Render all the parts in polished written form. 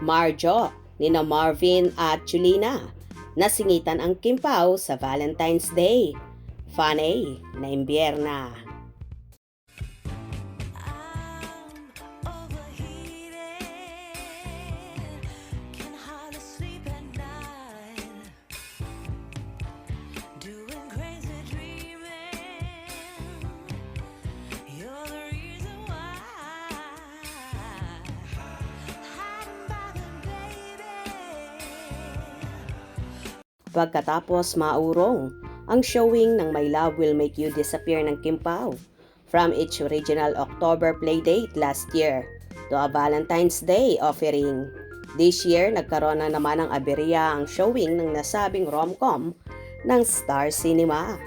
Marjo, nina Marvin at Julina. Nasingitan ang Kimpaw sa Valentine's Day. Funny na imbierna. Pagkatapos maurong ang showing ng My Love Will Make You Disappear ng Kimpaw from its original October playdate last year to a Valentine's Day offering. This year, nagkaroon na naman ng aberya ang showing ng nasabing rom-com ng Star Cinema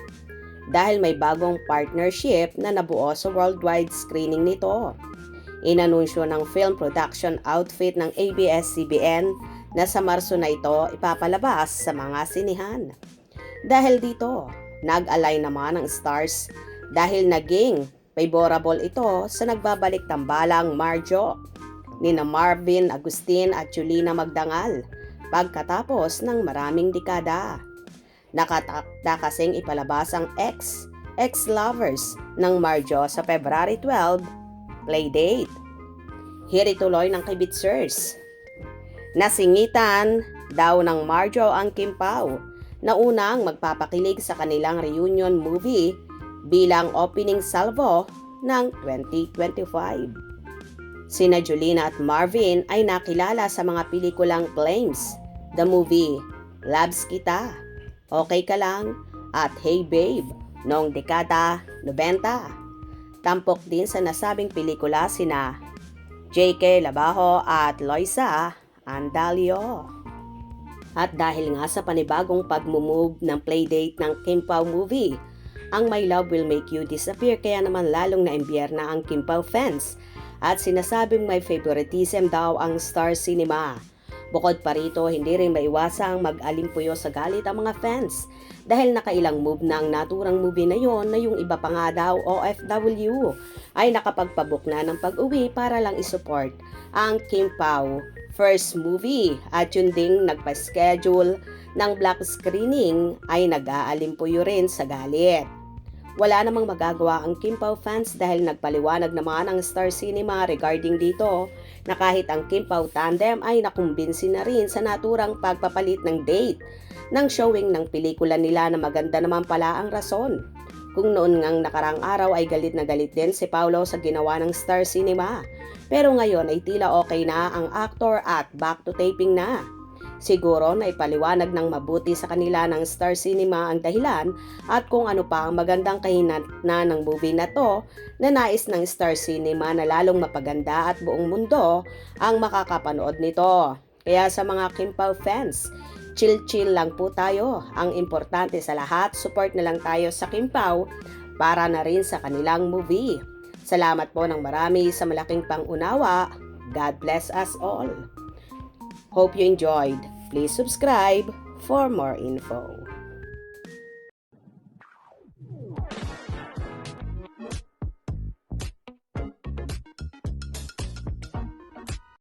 dahil may bagong partnership na nabuo sa worldwide screening nito. Inanunsyo ng film production outfit ng ABS-CBN na sa Marso na ito ipapalabas sa mga sinihan. Dahil dito, nag-align naman ang stars dahil naging favorable ito sa nagbabalik tambalang Marjo nina Marvin Agustin at Julina Magdangal pagkatapos ng maraming dekada. Nakatakda kasing ipalabas ang ex-lovers ng Marjo sa February 12 playdate. Hiri tuloy ng kibitzers. Nasingitan daw ng Marjo ang Kimpaw na unang magpapakilig sa kanilang reunion movie bilang opening salvo ng 2025. Sina Julina at Marvin ay nakilala sa mga pelikulang Flames, The Movie, Loves Kita, Okay Ka Lang at Hey Babe noong dekada 90. Tampok din sa nasabing pelikula sina J.K. Labajo at Loisa Andalio. At dahil nga sa panibagong pag-move ng playdate ng Kimpaw movie, ang My Love Will Make You Disappear kaya naman lalong naimbierna ang Kimpaw fans at sinasabing may favoritism daw ang Star Cinema. Bukod pa rito, hindi rin maiwasang mag-alimpuyo sa galit ang mga fans dahil nakailang move na ang naturang movie na yon na yung iba pa nga daw OFW ay nakapagpabook na ng pag-uwi para lang isupport ang Kimpaw first movie at yun ding nagpa-schedule ng black screening ay nag-aalimpuyo rin sa galit. Wala namang magagawa ang Kimpaw fans dahil nagpaliwanag naman ang Star Cinema regarding dito na kahit ang Kimpaw tandem ay nakumbinsi na rin sa naturang pagpapalit ng date ng showing ng pelikula nila na maganda naman pala ang rason. Kung noon ngang nakarang araw ay galit na galit din si Paulo sa ginawa ng Star Cinema. Pero ngayon ay tila okay na ang actor at back to taping na. Siguro na ipaliwanag ng mabuti sa kanila ng Star Cinema ang dahilan at kung ano pa ang magandang kahinatnan ng movie na to na nais ng Star Cinema na lalong mapaganda at buong mundo ang makakapanood nito. Kaya sa mga Kimpaw fans, chill lang po tayo. Ang importante sa lahat, support na lang tayo sa Kimpaw para na rin sa kanilang movie. Salamat po ng marami sa malaking pangunawa. God bless us all. Hope you enjoyed. Please subscribe for more info.